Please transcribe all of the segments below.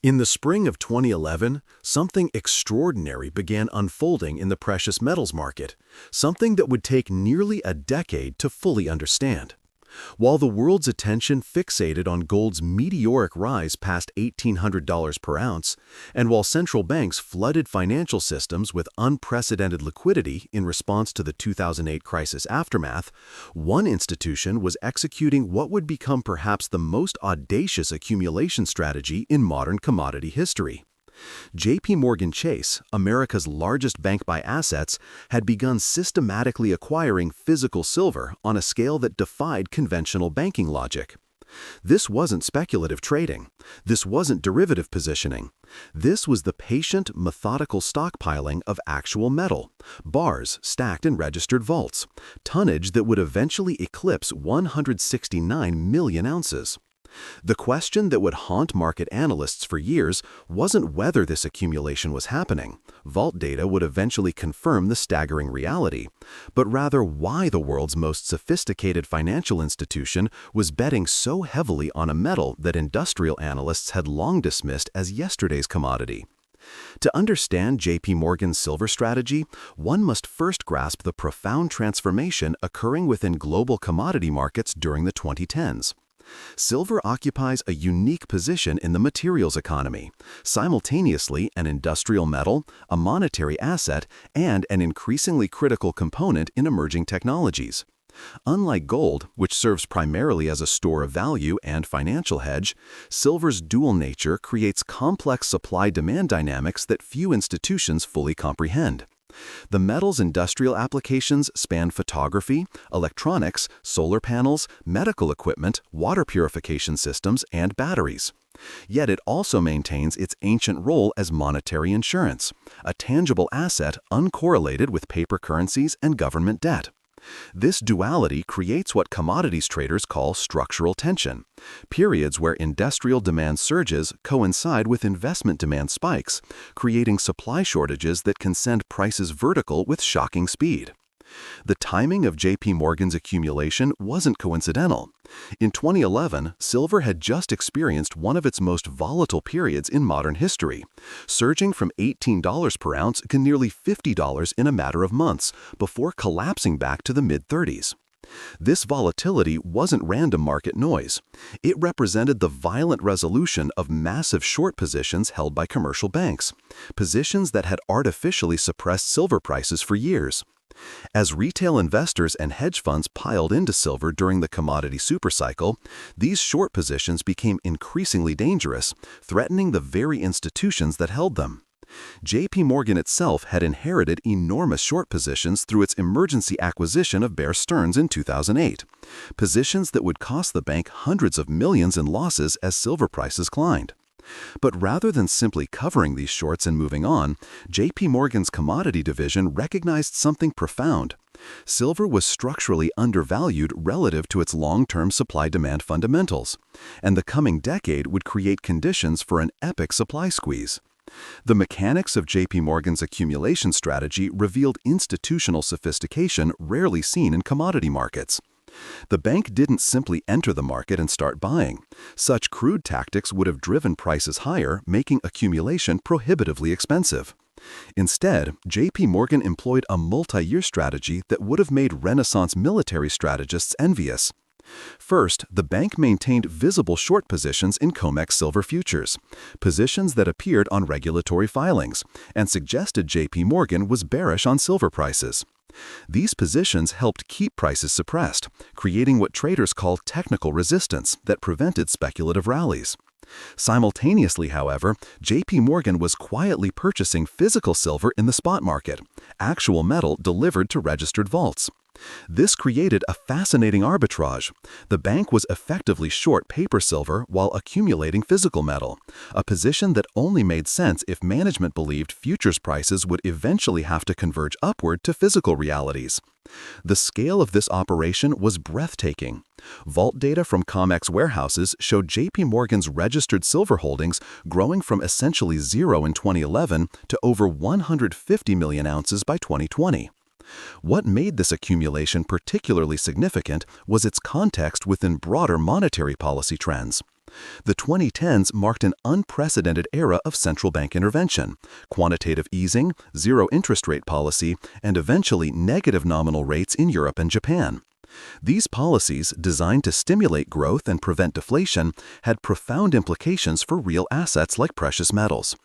In the spring of 2011, something extraordinary began unfolding in the precious metals market, something that would take nearly a decade to fully understand. While the world's attention fixated on gold's meteoric rise past $1,800 per ounce, and while central banks flooded financial systems with unprecedented liquidity in response to the 2008 crisis aftermath, one institution was executing what would become perhaps the most audacious accumulation strategy in modern commodity history. JPMorgan Chase, America's largest bank by assets, had begun systematically acquiring physical silver on a scale that defied conventional banking logic. This wasn't speculative trading. This wasn't derivative positioning. This was the patient, methodical stockpiling of actual metal, bars stacked in registered vaults, tonnage that would eventually eclipse 169 million ounces. The question that would haunt market analysts for years wasn't whether this accumulation was happening. Vault data would eventually confirm the staggering reality, but rather why the world's most sophisticated financial institution was betting so heavily on a metal that industrial analysts had long dismissed as yesterday's commodity. To understand JPMorgan's silver strategy, one must first grasp the profound transformation occurring within global commodity markets during the 2010s. Silver occupies a unique position in the materials economy, simultaneously an industrial metal, a monetary asset, and an increasingly critical component in emerging technologies. Unlike gold, which serves primarily as a store of value and financial hedge, silver's dual nature creates complex supply-demand dynamics that few institutions fully comprehend. The metal's industrial applications span photography, electronics, solar panels, medical equipment, water purification systems, and batteries. Yet it also maintains its ancient role as monetary insurance, a tangible asset uncorrelated with paper currencies and government debt. This duality creates what commodities traders call structural tension, periods where industrial demand surges coincide with investment demand spikes, creating supply shortages that can send prices vertical with shocking speed. The timing of JPMorgan's accumulation wasn't coincidental. In 2011, silver had just experienced one of its most volatile periods in modern history, surging from $18 per ounce to nearly $50 in a matter of months, before collapsing back to the mid-30s. This volatility wasn't random market noise. It represented the violent resolution of massive short positions held by commercial banks, positions that had artificially suppressed silver prices for years. As retail investors and hedge funds piled into silver during the commodity supercycle, these short positions became increasingly dangerous, threatening the very institutions that held them. JPMorgan itself had inherited enormous short positions through its emergency acquisition of Bear Stearns in 2008, positions that would cost the bank hundreds of millions in losses as silver prices climbed. But rather than simply covering these shorts and moving on, JPMorgan's commodity division recognized something profound. Silver was structurally undervalued relative to its long-term supply-demand fundamentals, and the coming decade would create conditions for an epic supply squeeze. The mechanics of JPMorgan's accumulation strategy revealed institutional sophistication rarely seen in commodity markets. The bank didn't simply enter the market and start buying. Such crude tactics would have driven prices higher, making accumulation prohibitively expensive. Instead, JPMorgan employed a multi-year strategy that would have made Renaissance military strategists envious. First, the bank maintained visible short positions in COMEX silver futures, positions that appeared on regulatory filings, and suggested JPMorgan was bearish on silver prices. These positions helped keep prices suppressed, creating what traders call technical resistance that prevented speculative rallies. Simultaneously, however, JPMorgan was quietly purchasing physical silver in the spot market, actual metal delivered to registered vaults. This created a fascinating arbitrage. The bank was effectively short paper silver while accumulating physical metal, a position that only made sense if management believed futures prices would eventually have to converge upward to physical realities. The scale of this operation was breathtaking. Vault data from COMEX warehouses showed JPMorgan's registered silver holdings growing from essentially zero in 2011 to over 150 million ounces by 2020. What made this accumulation particularly significant was its context within broader monetary policy trends. The 2010s marked an unprecedented era of central bank intervention, quantitative easing, zero interest rate policy, and eventually negative nominal rates in Europe and Japan. These policies, designed to stimulate growth and prevent deflation, had profound implications for real assets like precious metals.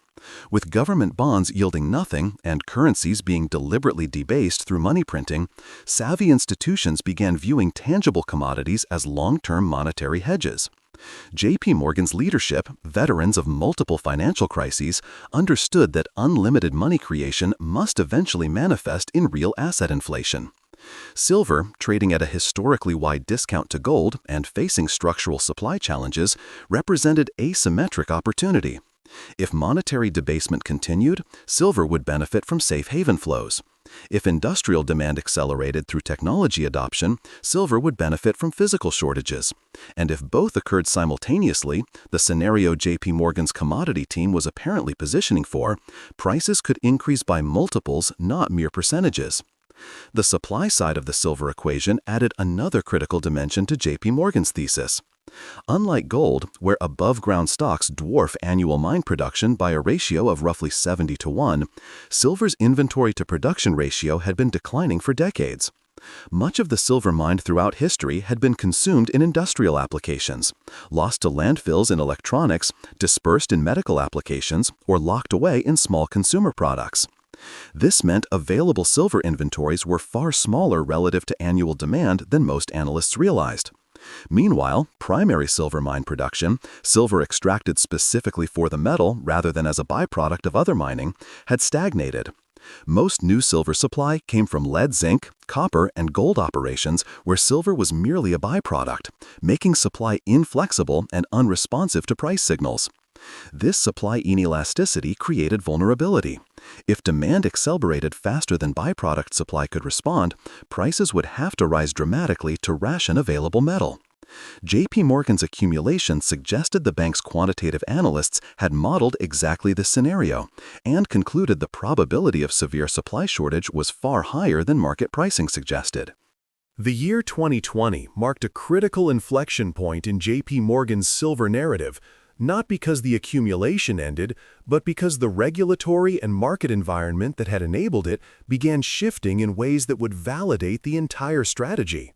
With government bonds yielding nothing and currencies being deliberately debased through money printing, savvy institutions began viewing tangible commodities as long-term monetary hedges. JPMorgan's leadership, veterans of multiple financial crises, understood that unlimited money creation must eventually manifest in real asset inflation. Silver, trading at a historically wide discount to gold and facing structural supply challenges, represented asymmetric opportunity. If monetary debasement continued, silver would benefit from safe haven flows. If industrial demand accelerated through technology adoption, silver would benefit from physical shortages. And if both occurred simultaneously, the scenario JPMorgan's commodity team was apparently positioning for, prices could increase by multiples, not mere percentages. The supply side of the silver equation added another critical dimension to JPMorgan's thesis. Unlike gold, where above-ground stocks dwarf annual mine production by a ratio of roughly 70-1, silver's inventory-to-production ratio had been declining for decades. Much of the silver mined throughout history had been consumed in industrial applications, lost to landfills in electronics, dispersed in medical applications, or locked away in small consumer products. This meant available silver inventories were far smaller relative to annual demand than most analysts realized. Meanwhile, primary silver mine production, silver extracted specifically for the metal rather than as a byproduct of other mining, had stagnated. Most new silver supply came from lead, zinc, copper, and gold operations where silver was merely a byproduct, making supply inflexible and unresponsive to price signals. This supply inelasticity created vulnerability. If demand accelerated faster than byproduct supply could respond, prices would have to rise dramatically to ration available metal. JPMorgan's accumulation suggested the bank's quantitative analysts had modeled exactly this scenario and concluded the probability of severe supply shortage was far higher than market pricing suggested. The year 2020 marked a critical inflection point in JPMorgan's silver narrative, not because the accumulation ended, but because the regulatory and market environment that had enabled it began shifting in ways that would validate the entire strategy.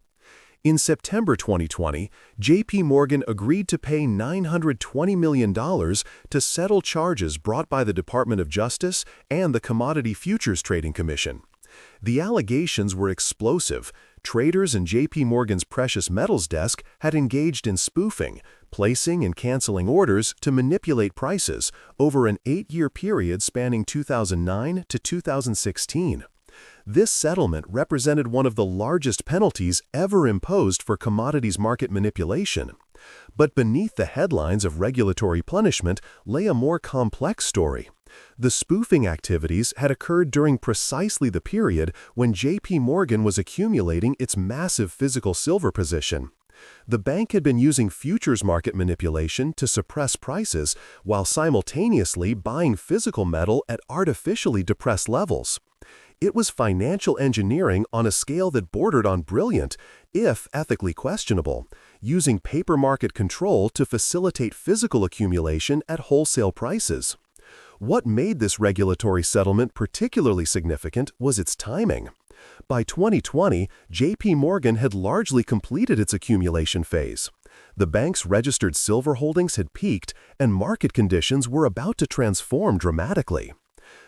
In September 2020, JPMorgan agreed to pay $920 million to settle charges brought by the Department of Justice and the Commodity Futures Trading Commission. The allegations were explosive. Traders in JPMorgan's precious metals desk had engaged in spoofing, placing and canceling orders to manipulate prices over an 8-year period spanning 2009 to 2016. This settlement represented one of the largest penalties ever imposed for commodities market manipulation. But beneath the headlines of regulatory punishment lay a more complex story. The spoofing activities had occurred during precisely the period when JPMorgan was accumulating its massive physical silver position. The bank had been using futures market manipulation to suppress prices while simultaneously buying physical metal at artificially depressed levels. It was financial engineering on a scale that bordered on brilliant, if ethically questionable, using paper market control to facilitate physical accumulation at wholesale prices. What made this regulatory settlement particularly significant was its timing. By 2020, JPMorgan had largely completed its accumulation phase. The bank's registered silver holdings had peaked, and market conditions were about to transform dramatically.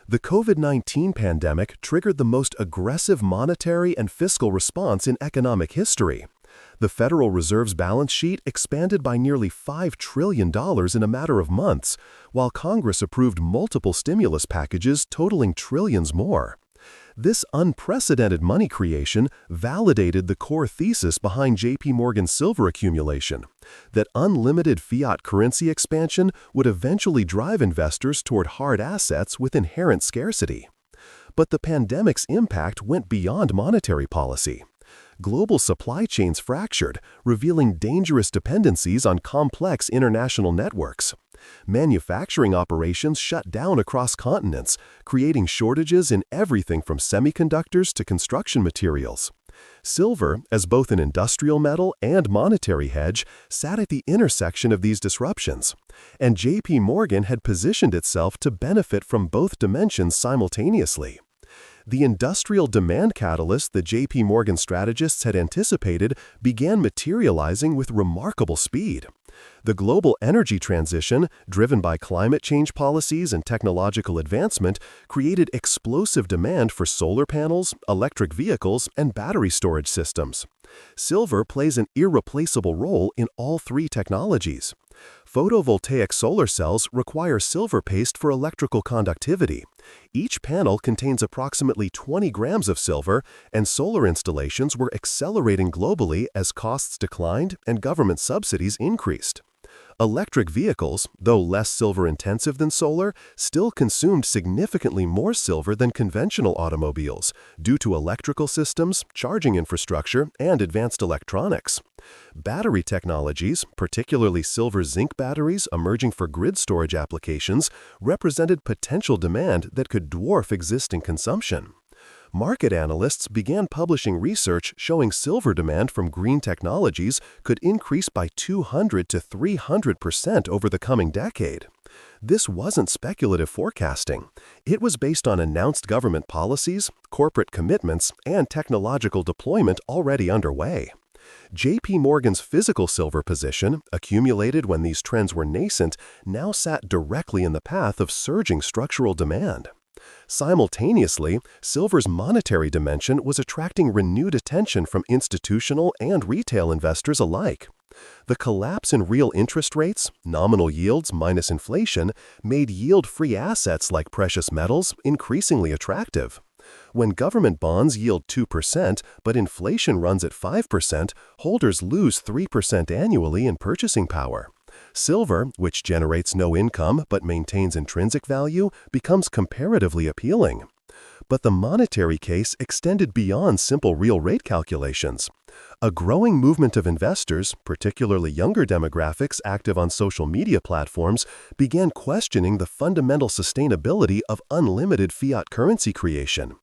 The COVID-19 pandemic triggered the most aggressive monetary and fiscal response in economic history. The Federal Reserve's balance sheet expanded by nearly $5 trillion in a matter of months, while Congress approved multiple stimulus packages totaling trillions more. This unprecedented money creation validated the core thesis behind JPMorgan's silver accumulation, that unlimited fiat currency expansion would eventually drive investors toward hard assets with inherent scarcity. But the pandemic's impact went beyond monetary policy. Global supply chains fractured, revealing dangerous dependencies on complex international networks. Manufacturing operations shut down across continents, creating shortages in everything from semiconductors to construction materials. Silver, as both an industrial metal and monetary hedge, sat at the intersection of these disruptions, and JPMorgan had positioned itself to benefit from both dimensions simultaneously. The industrial demand catalyst that JPMorgan strategists had anticipated began materializing with remarkable speed. The global energy transition, driven by climate change policies and technological advancement, created explosive demand for solar panels, electric vehicles, and battery storage systems. Silver plays an irreplaceable role in all three technologies. Photovoltaic solar cells require silver paste for electrical conductivity. Each panel contains approximately 20 grams of silver, and solar installations were accelerating globally as costs declined and government subsidies increased. Electric vehicles, though less silver-intensive than solar, still consumed significantly more silver than conventional automobiles due to electrical systems, charging infrastructure, and advanced electronics. Battery technologies, particularly silver-zinc batteries emerging for grid storage applications, represented potential demand that could dwarf existing consumption. Market analysts began publishing research showing silver demand from green technologies could increase by 200 to 300% over the coming decade. This wasn't speculative forecasting. It was based on announced government policies, corporate commitments, and technological deployment already underway. JPMorgan's physical silver position, accumulated when these trends were nascent, now sat directly in the path of surging structural demand. Simultaneously, silver's monetary dimension was attracting renewed attention from institutional and retail investors alike. The collapse in real interest rates, nominal yields minus inflation, made yield-free assets like precious metals increasingly attractive. When government bonds yield 2%, but inflation runs at 5%, holders lose 3% annually in purchasing power. Silver, which generates no income but maintains intrinsic value, becomes comparatively appealing. But the monetary case extended beyond simple real rate calculations. A growing movement of investors, particularly younger demographics active on social media platforms, began questioning the fundamental sustainability of unlimited fiat currency creation.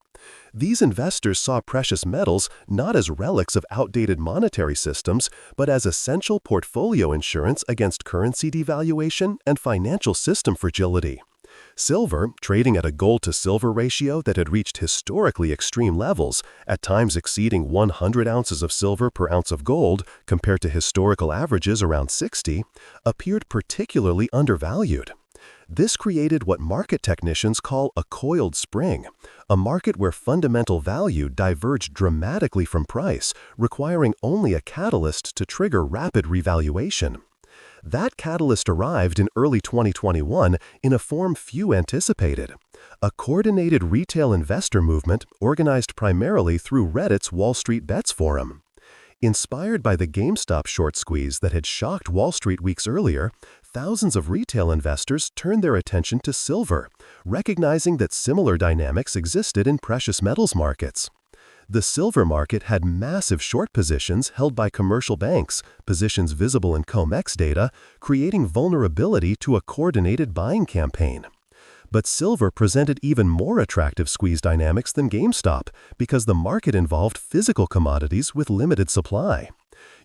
These investors saw precious metals not as relics of outdated monetary systems, but as essential portfolio insurance against currency devaluation and financial system fragility. Silver, trading at a gold-to-silver ratio that had reached historically extreme levels, at times exceeding 100 ounces of silver per ounce of gold compared to historical averages around 60, appeared particularly undervalued. This created what market technicians call a coiled spring, a market where fundamental value diverged dramatically from price, requiring only a catalyst to trigger rapid revaluation. That catalyst arrived in early 2021 in a form few anticipated: a coordinated retail investor movement organized primarily through Reddit's Wall Street Bets forum. Inspired by the GameStop short squeeze that had shocked Wall Street weeks earlier, thousands of retail investors turned their attention to silver, recognizing that similar dynamics existed in precious metals markets. The silver market had massive short positions held by commercial banks, positions visible in COMEX data, creating vulnerability to a coordinated buying campaign. But silver presented even more attractive squeeze dynamics than GameStop because the market involved physical commodities with limited supply.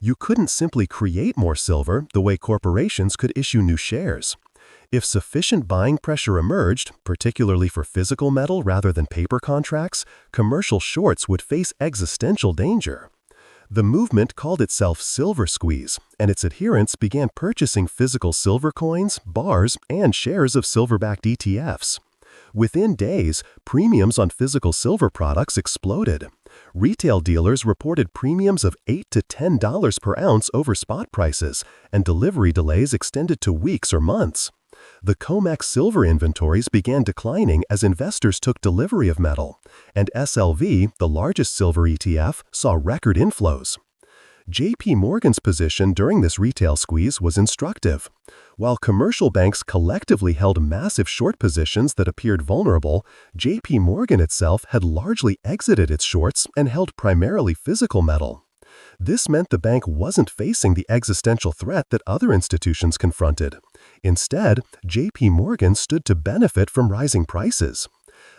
You couldn't simply create more silver the way corporations could issue new shares. If sufficient buying pressure emerged, particularly for physical metal rather than paper contracts, commercial shorts would face existential danger. The movement called itself Silver Squeeze, and its adherents began purchasing physical silver coins, bars, and shares of silver-backed ETFs. Within days, premiums on physical silver products exploded. Retail dealers reported premiums of $8 to $10 per ounce over spot prices, and delivery delays extended to weeks or months. The COMEX silver inventories began declining as investors took delivery of metal, and SLV, the largest silver ETF, saw record inflows. JPMorgan's position during this retail squeeze was instructive. While commercial banks collectively held massive short positions that appeared vulnerable, JPMorgan itself had largely exited its shorts and held primarily physical metal. This meant the bank wasn't facing the existential threat that other institutions confronted. Instead, JPMorgan stood to benefit from rising prices.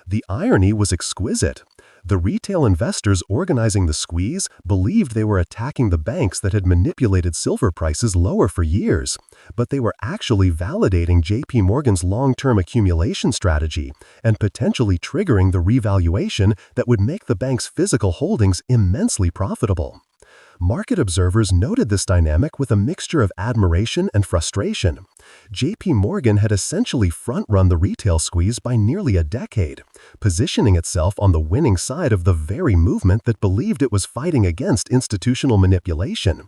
The irony was exquisite. The retail investors organizing the squeeze believed they were attacking the banks that had manipulated silver prices lower for years, but they were actually validating JPMorgan's long-term accumulation strategy and potentially triggering the revaluation that would make the bank's physical holdings immensely profitable. Market observers noted this dynamic with a mixture of admiration and frustration. JPMorgan had essentially front-run the retail squeeze by nearly a decade, positioning itself on the winning side of the very movement that believed it was fighting against institutional manipulation.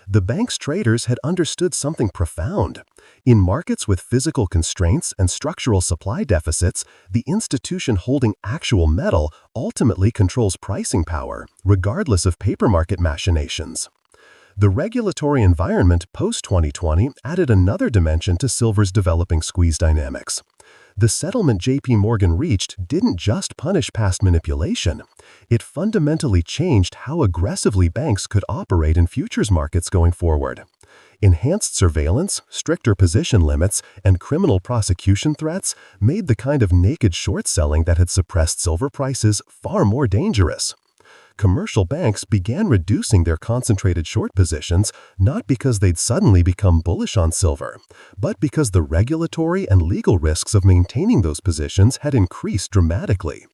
The bank's traders had understood something profound. In markets with physical constraints and structural supply deficits, the institution holding actual metal ultimately controls pricing power, regardless of paper market machinations. The regulatory environment post-2020 added another dimension to silver's developing squeeze dynamics. The settlement JPMorgan reached didn't just punish past manipulation. It fundamentally changed how aggressively banks could operate in futures markets going forward. Enhanced surveillance, stricter position limits, and criminal prosecution threats made the kind of naked short selling that had suppressed silver prices far more dangerous. Commercial banks began reducing their concentrated short positions not because they'd suddenly become bullish on silver, but because the regulatory and legal risks of maintaining those positions had increased dramatically.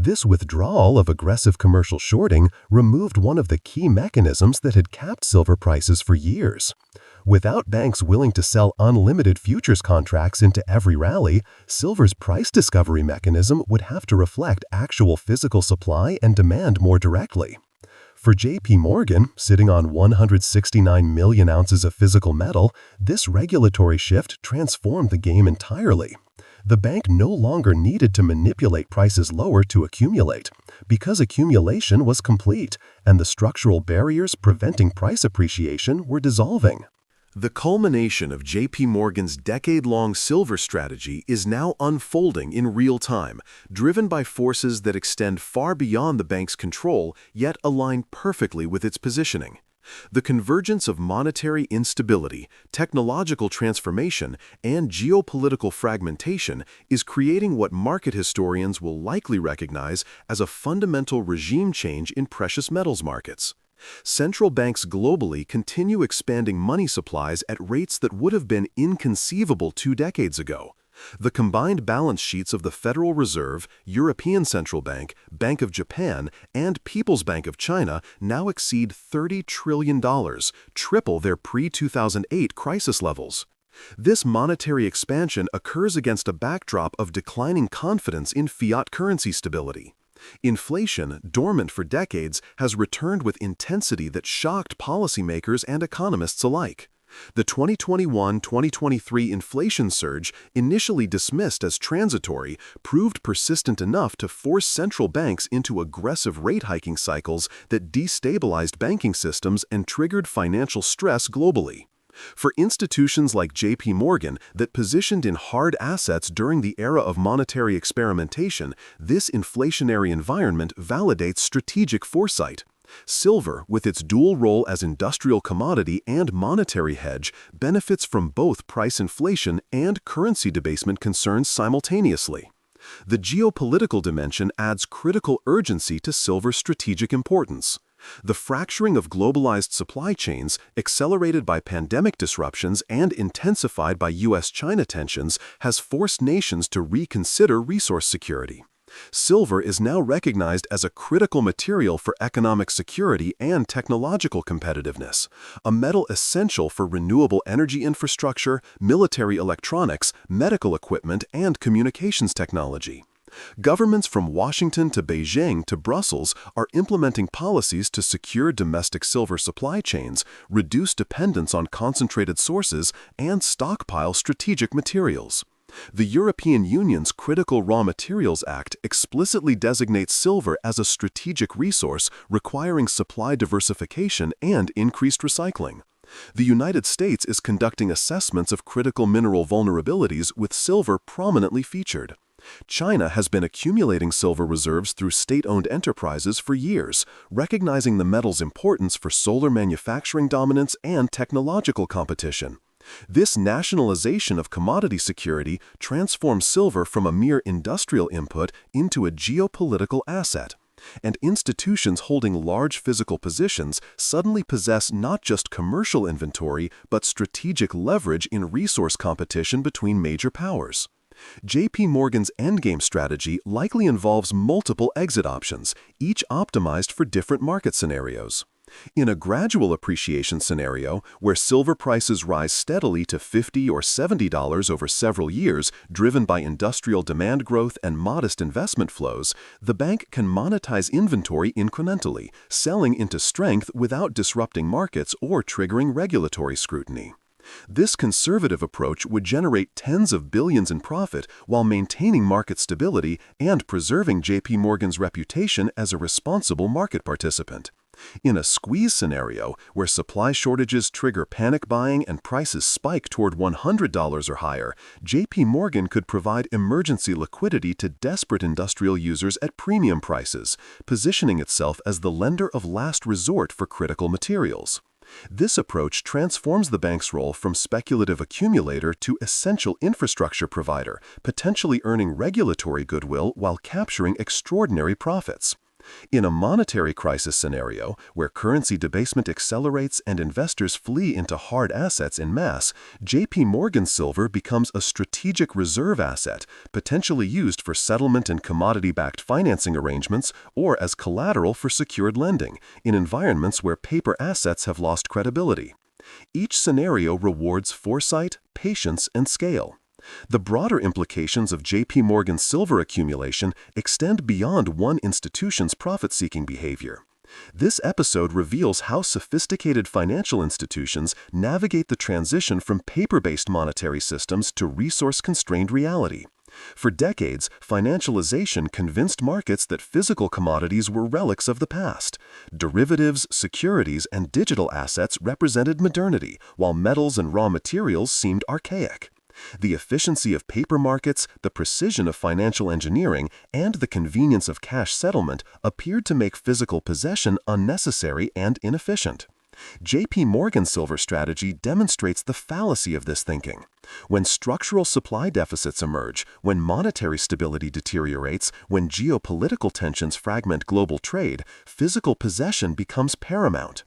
This withdrawal of aggressive commercial shorting removed one of the key mechanisms that had capped silver prices for years. Without banks willing to sell unlimited futures contracts into every rally, silver's price discovery mechanism would have to reflect actual physical supply and demand more directly. For JPMorgan, sitting on 169 million ounces of physical metal, this regulatory shift transformed the game entirely. The bank no longer needed to manipulate prices lower to accumulate, because accumulation was complete and the structural barriers preventing price appreciation were dissolving. The culmination of JPMorgan's decade-long silver strategy is now unfolding in real time, driven by forces that extend far beyond the bank's control, yet align perfectly with its positioning. The convergence of monetary instability, technological transformation, and geopolitical fragmentation is creating what market historians will likely recognize as a fundamental regime change in precious metals markets. Central banks globally continue expanding money supplies at rates that would have been inconceivable 2 decades ago. The combined balance sheets of the Federal Reserve, European Central Bank, Bank of Japan, and People's Bank of China now exceed $30 trillion, triple their pre-2008 crisis levels. This monetary expansion occurs against a backdrop of declining confidence in fiat currency stability. Inflation, dormant for decades, has returned with intensity that shocked policymakers and economists alike. The 2021-2023 inflation surge, initially dismissed as transitory, proved persistent enough to force central banks into aggressive rate hiking cycles that destabilized banking systems and triggered financial stress globally. For institutions like JPMorgan that positioned in hard assets during the era of monetary experimentation, this inflationary environment validates strategic foresight. Silver, with its dual role as industrial commodity and monetary hedge, benefits from both price inflation and currency debasement concerns simultaneously. The geopolitical dimension adds critical urgency to silver's strategic importance. The fracturing of globalized supply chains, accelerated by pandemic disruptions and intensified by U.S.-China tensions, has forced nations to reconsider resource security. Silver is now recognized as a critical material for economic security and technological competitiveness, a metal essential for renewable energy infrastructure, military electronics, medical equipment, and communications technology. Governments from Washington to Beijing to Brussels are implementing policies to secure domestic silver supply chains, reduce dependence on concentrated sources, and stockpile strategic materials. The European Union's Critical Raw Materials Act explicitly designates silver as a strategic resource requiring supply diversification and increased recycling. The United States is conducting assessments of critical mineral vulnerabilities with silver prominently featured. China has been accumulating silver reserves through state-owned enterprises for years, recognizing the metal's importance for solar manufacturing dominance and technological competition. This nationalization of commodity security transforms silver from a mere industrial input into a geopolitical asset. And institutions holding large physical positions suddenly possess not just commercial inventory, but strategic leverage in resource competition between major powers. JP Morgan's endgame strategy likely involves multiple exit options, each optimized for different market scenarios. In a gradual appreciation scenario, where silver prices rise steadily to $50 or $70 over several years, driven by industrial demand growth and modest investment flows, the bank can monetize inventory incrementally, selling into strength without disrupting markets or triggering regulatory scrutiny. This conservative approach would generate tens of billions in profit while maintaining market stability and preserving JP Morgan's reputation as a responsible market participant. In a squeeze scenario, where supply shortages trigger panic buying and prices spike toward $100 or higher, JP Morgan could provide emergency liquidity to desperate industrial users at premium prices, positioning itself as the lender of last resort for critical materials. This approach transforms the bank's role from speculative accumulator to essential infrastructure provider, potentially earning regulatory goodwill while capturing extraordinary profits. In a monetary crisis scenario, where currency debasement accelerates and investors flee into hard assets en masse, JP Morgan silver becomes a strategic reserve asset, potentially used for settlement and commodity-backed financing arrangements or as collateral for secured lending, in environments where paper assets have lost credibility. Each scenario rewards foresight, patience, and scale. The broader implications of JP Morgan's silver accumulation extend beyond one institution's profit-seeking behavior. This episode reveals how sophisticated financial institutions navigate the transition from paper-based monetary systems to resource-constrained reality. For decades, financialization convinced markets that physical commodities were relics of the past. Derivatives, securities, and digital assets represented modernity, while metals and raw materials seemed archaic. The efficiency of paper markets, the precision of financial engineering, and the convenience of cash settlement appeared to make physical possession unnecessary and inefficient. JP Morgan's silver strategy demonstrates the fallacy of this thinking. When structural supply deficits emerge, when monetary stability deteriorates, when geopolitical tensions fragment global trade, physical possession becomes paramount.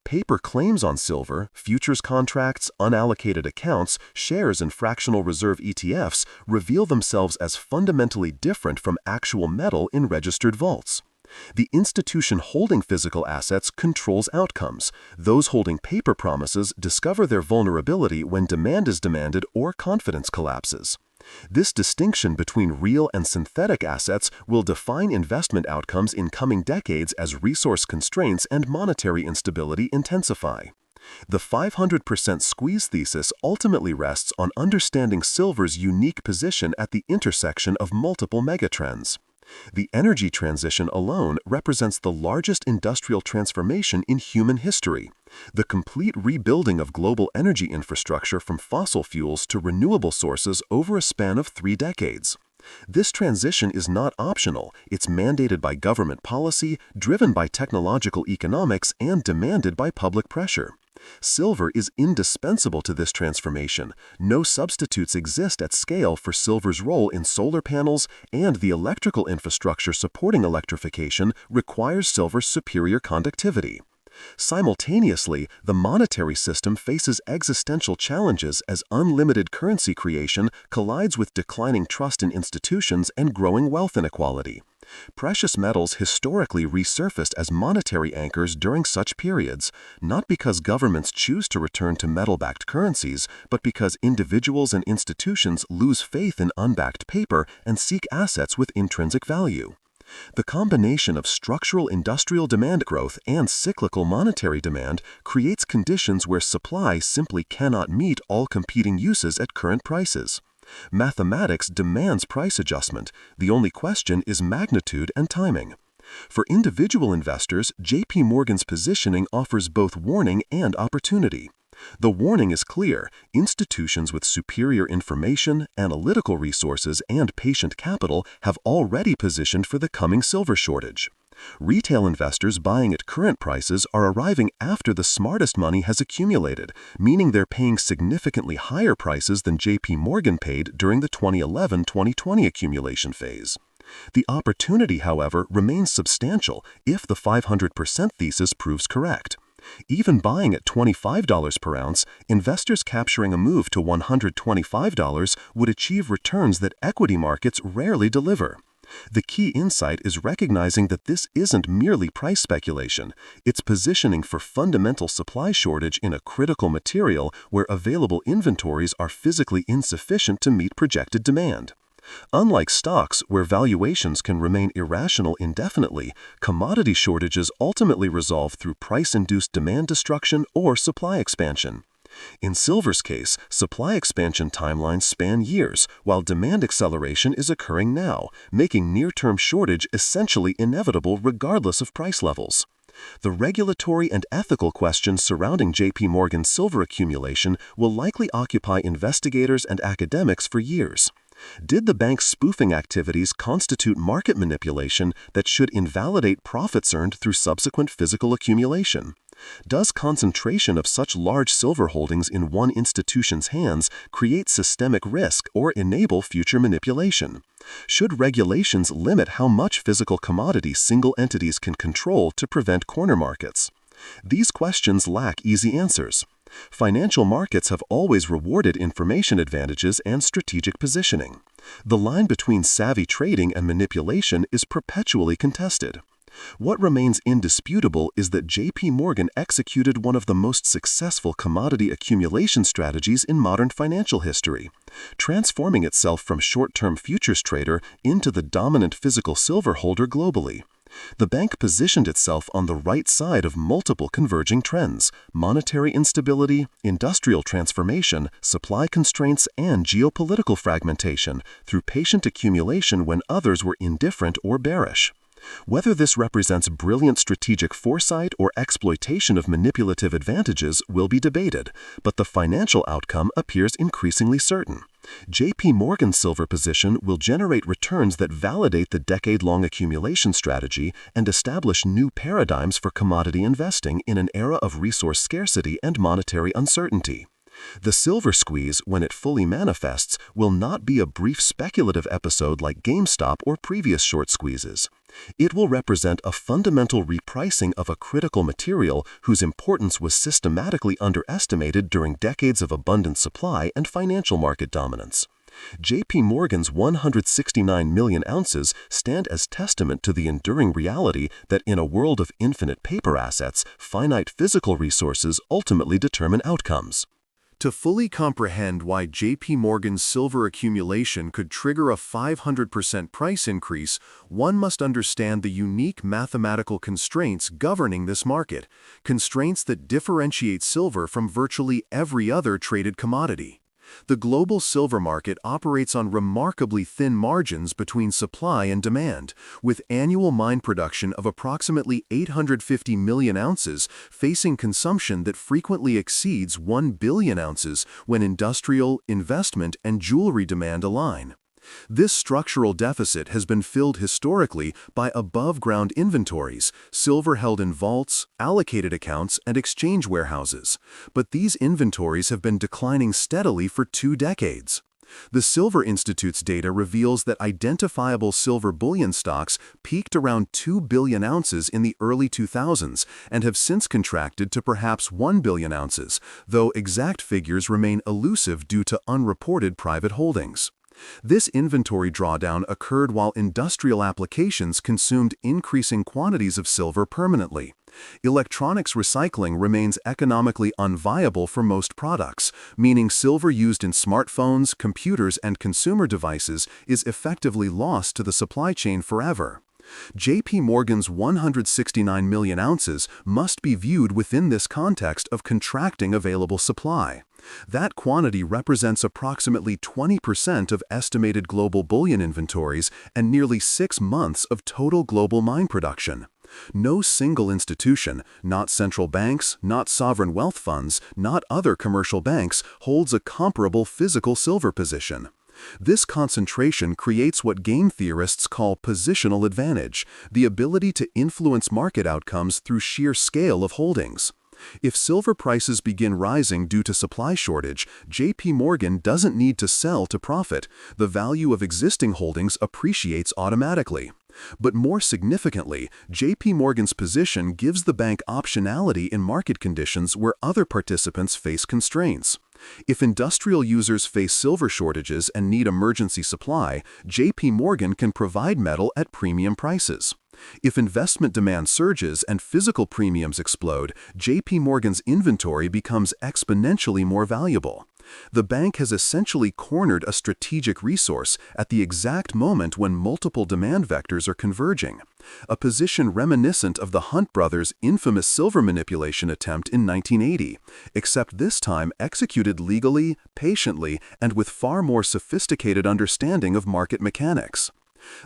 Paper claims on silver, futures contracts, unallocated accounts, shares, and fractional reserve ETFs reveal themselves as fundamentally different from actual metal in registered vaults. The institution holding physical assets controls outcomes. Those holding paper promises discover their vulnerability when demand is demanded or confidence collapses. This distinction between real and synthetic assets will define investment outcomes in coming decades as resource constraints and monetary instability intensify. The 500% squeeze thesis ultimately rests on understanding silver's unique position at the intersection of multiple megatrends. The energy transition alone represents the largest industrial transformation in human history. The complete rebuilding of global energy infrastructure from fossil fuels to renewable sources over a span of 3 decades. This transition is not optional, it's mandated by government policy, driven by technological economics, and demanded by public pressure. Silver is indispensable to this transformation. No substitutes exist at scale for silver's role in solar panels, and the electrical infrastructure supporting electrification requires silver's superior conductivity. Simultaneously, the monetary system faces existential challenges as unlimited currency creation collides with declining trust in institutions and growing wealth inequality. Precious metals historically resurfaced as monetary anchors during such periods, not because governments choose to return to metal-backed currencies, but because individuals and institutions lose faith in unbacked paper and seek assets with intrinsic value. The combination of structural industrial demand growth and cyclical monetary demand creates conditions where supply simply cannot meet all competing uses at current prices. Mathematics demands price adjustment. The only question is magnitude and timing. For individual investors, JP Morgan's positioning offers both warning and opportunity. The warning is clear: institutions with superior information, analytical resources, and patient capital have already positioned for the coming silver shortage. Retail investors buying at current prices are arriving after the smartest money has accumulated, meaning they're paying significantly higher prices than JP Morgan paid during the 2011-2020 accumulation phase. The opportunity, however, remains substantial if the 500% thesis proves correct. Even buying at $25 per ounce, investors capturing a move to $125 would achieve returns that equity markets rarely deliver. The key insight is recognizing that this isn't merely price speculation, it's positioning for fundamental supply shortage in a critical material where available inventories are physically insufficient to meet projected demand. Unlike stocks, where valuations can remain irrational indefinitely, commodity shortages ultimately resolve through price-induced demand destruction or supply expansion. In silver's case, supply expansion timelines span years, while demand acceleration is occurring now, making near-term shortage essentially inevitable regardless of price levels. The regulatory and ethical questions surrounding JPMorgan's silver accumulation will likely occupy investigators and academics for years. Did the bank's spoofing activities constitute market manipulation that should invalidate profits earned through subsequent physical accumulation? Does concentration of such large silver holdings in one institution's hands create systemic risk or enable future manipulation? Should regulations limit how much physical commodity single entities can control to prevent corner markets? These questions lack easy answers. Financial markets have always rewarded information advantages and strategic positioning. The line between savvy trading and manipulation is perpetually contested. What remains indisputable is that JPMorgan executed one of the most successful commodity accumulation strategies in modern financial history, transforming itself from short-term futures trader into the dominant physical silver holder globally. The bank positioned itself on the right side of multiple converging trends: monetary instability, industrial transformation, supply constraints, and geopolitical fragmentation through patient accumulation when others were indifferent or bearish. Whether this represents brilliant strategic foresight or exploitation of manipulative advantages will be debated, but the financial outcome appears increasingly certain. JPMorgan's silver position will generate returns that validate the decade-long accumulation strategy and establish new paradigms for commodity investing in an era of resource scarcity and monetary uncertainty. The silver squeeze, when it fully manifests, will not be a brief speculative episode like GameStop or previous short squeezes. It will represent a fundamental repricing of a critical material whose importance was systematically underestimated during decades of abundant supply and financial market dominance. JPMorgan's 169 million ounces stand as testament to the enduring reality that in a world of infinite paper assets, finite physical resources ultimately determine outcomes. To fully comprehend why JPMorgan's silver accumulation could trigger a 500% price increase, one must understand the unique mathematical constraints governing this market, constraints that differentiate silver from virtually every other traded commodity. The global silver market operates on remarkably thin margins between supply and demand, with annual mine production of approximately 850 million ounces facing consumption that frequently exceeds 1 billion ounces when industrial, investment, and jewelry demand align. This structural deficit has been filled historically by above-ground inventories, silver held in vaults, allocated accounts, and exchange warehouses. But these inventories have been declining steadily for 2 decades. The Silver Institute's data reveals that identifiable silver bullion stocks peaked around 2 billion ounces in the early 2000s and have since contracted to perhaps 1 billion ounces, though exact figures remain elusive due to unreported private holdings. This inventory drawdown occurred while industrial applications consumed increasing quantities of silver permanently. Electronics recycling remains economically unviable for most products, meaning silver used in smartphones, computers, and consumer devices is effectively lost to the supply chain forever. JPMorgan's 169 million ounces must be viewed within this context of contracting available supply. That quantity represents approximately 20% of estimated global bullion inventories and nearly 6 months of total global mine production. No single institution, not central banks, not sovereign wealth funds, not other commercial banks, holds a comparable physical silver position. This concentration creates what game theorists call positional advantage, the ability to influence market outcomes through sheer scale of holdings. If silver prices begin rising due to supply shortage, JPMorgan doesn't need to sell to profit. The value of existing holdings appreciates automatically. But more significantly, JPMorgan's position gives the bank optionality in market conditions where other participants face constraints. If industrial users face silver shortages and need emergency supply, JPMorgan can provide metal at premium prices. If investment demand surges and physical premiums explode, JPMorgan's inventory becomes exponentially more valuable. The bank has essentially cornered a strategic resource at the exact moment when multiple demand vectors are converging, a position reminiscent of the Hunt brothers' infamous silver manipulation attempt in 1980, except this time executed legally, patiently, and with far more sophisticated understanding of market mechanics.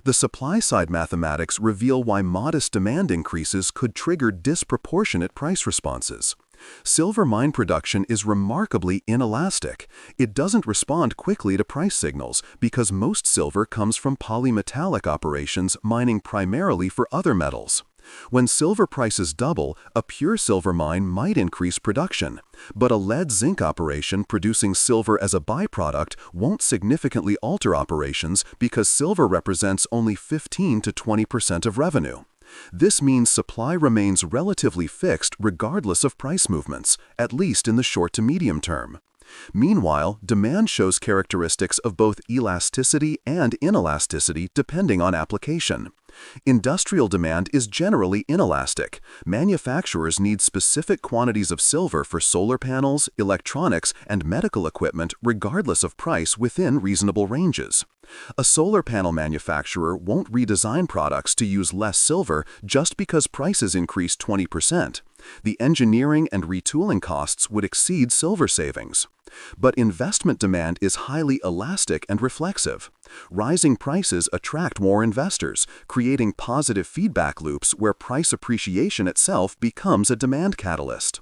The supply-side mathematics reveal why modest demand increases could trigger disproportionate price responses. Silver mine production is remarkably inelastic. It doesn't respond quickly to price signals because most silver comes from polymetallic operations mining primarily for other metals. When silver prices double, a pure silver mine might increase production, but a lead-zinc operation producing silver as a byproduct won't significantly alter operations because silver represents only 15 to 20% of revenue. This means supply remains relatively fixed regardless of price movements, at least in the short to medium term. Meanwhile, demand shows characteristics of both elasticity and inelasticity depending on application. Industrial demand is generally inelastic. Manufacturers need specific quantities of silver for solar panels, electronics, and medical equipment regardless of price within reasonable ranges. A solar panel manufacturer won't redesign products to use less silver just because prices increase 20%. The engineering and retooling costs would exceed silver savings. But investment demand is highly elastic and reflexive. Rising prices attract more investors, creating positive feedback loops where price appreciation itself becomes a demand catalyst.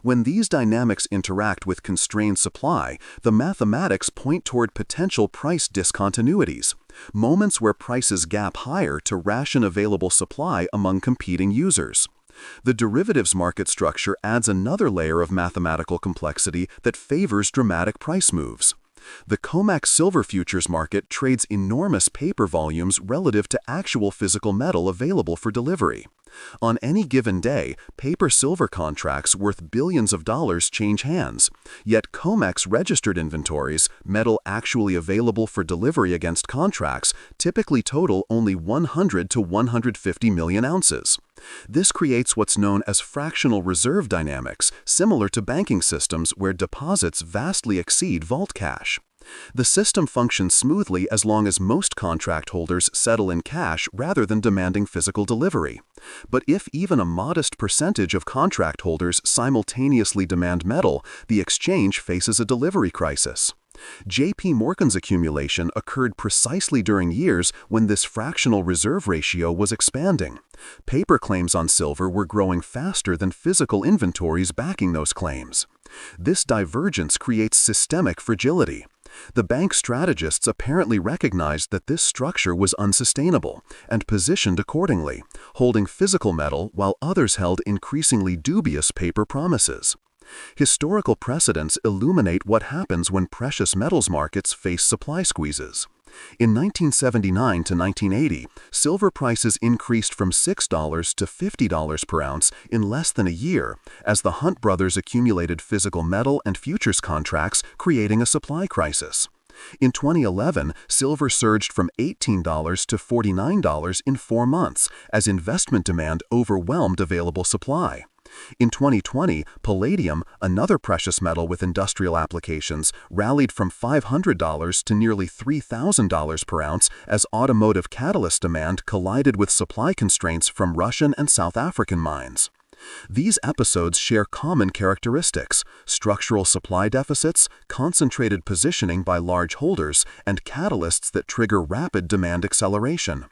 When these dynamics interact with constrained supply, the mathematics point toward potential price discontinuities, moments where prices gap higher to ration available supply among competing users. The derivatives market structure adds another layer of mathematical complexity that favors dramatic price moves. The COMEX silver futures market trades enormous paper volumes relative to actual physical metal available for delivery. On any given day, paper silver contracts worth billions of dollars change hands, yet COMEX registered inventories, metal actually available for delivery against contracts, typically total only 100 to 150 million ounces. This creates what's known as fractional reserve dynamics, similar to banking systems where deposits vastly exceed vault cash. The system functions smoothly as long as most contract holders settle in cash rather than demanding physical delivery. But if even a modest percentage of contract holders simultaneously demand metal, the exchange faces a delivery crisis. JPMorgan's accumulation occurred precisely during years when this fractional reserve ratio was expanding. Paper claims on silver were growing faster than physical inventories backing those claims. This divergence creates systemic fragility. The bank strategists apparently recognized that this structure was unsustainable and positioned accordingly, holding physical metal while others held increasingly dubious paper promises. Historical precedents illuminate what happens when precious metals markets face supply squeezes. In 1979 to 1980, silver prices increased from $6 to $50 per ounce in less than a year as the Hunt brothers accumulated physical metal and futures contracts, creating a supply crisis. In 2011, silver surged from $18 to $49 in 4 months as investment demand overwhelmed available supply. In 2020, palladium, another precious metal with industrial applications, rallied from $500 to nearly $3,000 per ounce as automotive catalyst demand collided with supply constraints from Russian and South African mines. These episodes share common characteristics: structural supply deficits, concentrated positioning by large holders, and catalysts that trigger rapid demand acceleration.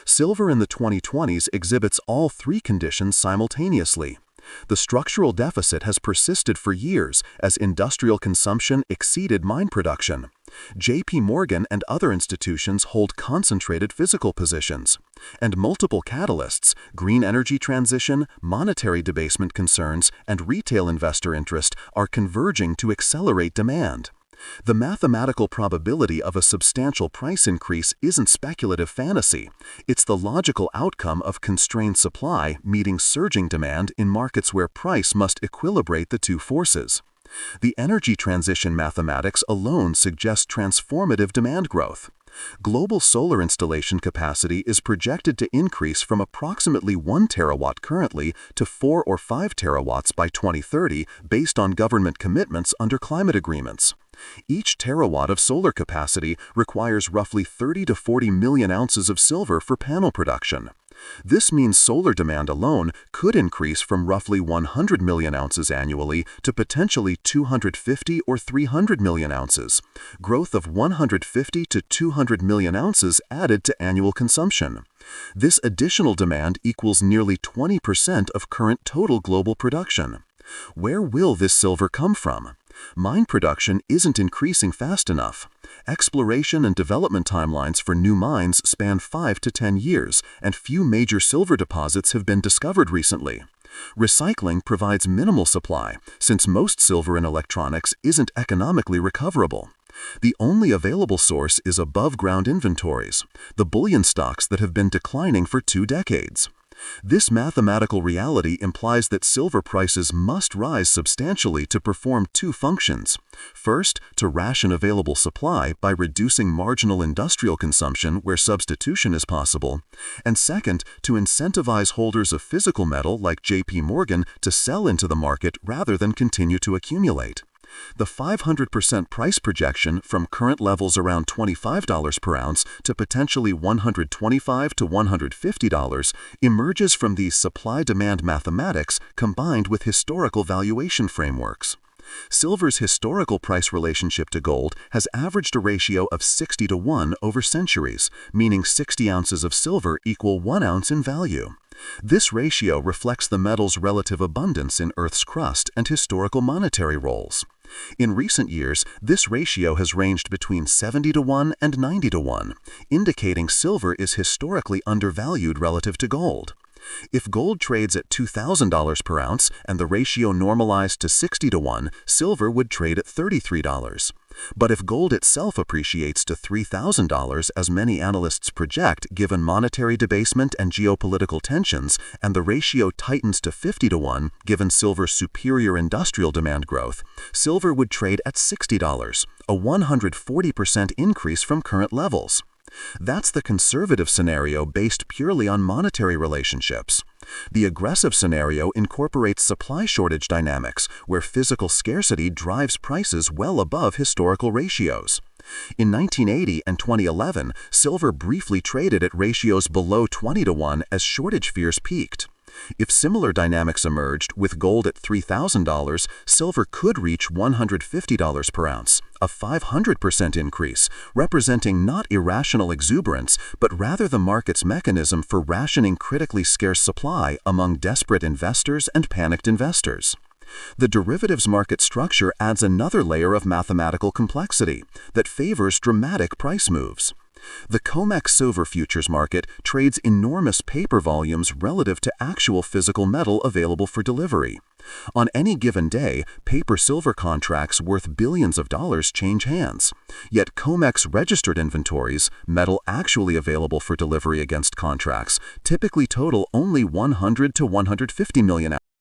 Silver in the 2020s exhibits all three conditions simultaneously. The structural deficit has persisted for years as industrial consumption exceeded mine production. JPMorgan and other institutions hold concentrated physical positions. And multiple catalysts, green energy transition, monetary debasement concerns, and retail investor interest are converging to accelerate demand. The mathematical probability of a substantial price increase isn't speculative fantasy. It's the logical outcome of constrained supply meeting surging demand in markets where price must equilibrate the two forces. The energy transition mathematics alone suggest transformative demand growth. Global solar installation capacity is projected to increase from approximately 1 terawatt currently to 4 or 5 terawatts by 2030 based on government commitments under climate agreements. Each terawatt of solar capacity requires roughly 30 to 40 million ounces of silver for panel production. This means solar demand alone could increase from roughly 100 million ounces annually to potentially 250 or 300 million ounces, growth of 150 to 200 million ounces added to annual consumption. This additional demand equals nearly 20% of current total global production. Where will this silver come from? Mine production isn't increasing fast enough. Exploration and development timelines for new mines span 5 to 10 years, and few major silver deposits have been discovered recently. Recycling provides minimal supply, since most silver in electronics isn't economically recoverable. The only available source is above-ground inventories, the bullion stocks that have been declining for 2 decades. This mathematical reality implies that silver prices must rise substantially to perform 2 functions. First, to ration available supply by reducing marginal industrial consumption where substitution is possible, and second, to incentivize holders of physical metal like JPMorgan to sell into the market rather than continue to accumulate. The 500% price projection from current levels around $25 per ounce to potentially $125 to $150 emerges from these supply-demand mathematics combined with historical valuation frameworks. Silver's historical price relationship to gold has averaged a ratio of 60 to 1 over centuries, meaning 60 ounces of silver equal 1 ounce in value. This ratio reflects the metal's relative abundance in Earth's crust and historical monetary roles. In recent years, this ratio has ranged between 70 to 1 and 90 to 1, indicating silver is historically undervalued relative to gold. If gold trades at $2,000 per ounce and the ratio normalized to 60 to 1, silver would trade at $33. But if gold itself appreciates to $3,000, as many analysts project given monetary debasement and geopolitical tensions, and the ratio tightens to 50 to 1 given silver's superior industrial demand growth, silver would trade at $60, a 140% increase from current levels. That's the conservative scenario based purely on monetary relationships. The aggressive scenario incorporates supply shortage dynamics, where physical scarcity drives prices well above historical ratios. In 1980 and 2011, silver briefly traded at ratios below 20 to 1 as shortage fears peaked. If similar dynamics emerged, with gold at $3,000, silver could reach $150 per ounce, a 500% increase, representing not irrational exuberance, but rather the market's mechanism for rationing critically scarce supply among desperate investors and panicked investors. The derivatives market structure adds another layer of mathematical complexity that favors dramatic price moves. The COMEX silver futures market trades enormous paper volumes relative to actual physical metal available for delivery. On any given day, paper silver contracts worth billions of dollars change hands. Yet COMEX registered inventories, metal actually available for delivery against contracts, typically total only 100 to 150 million ounces.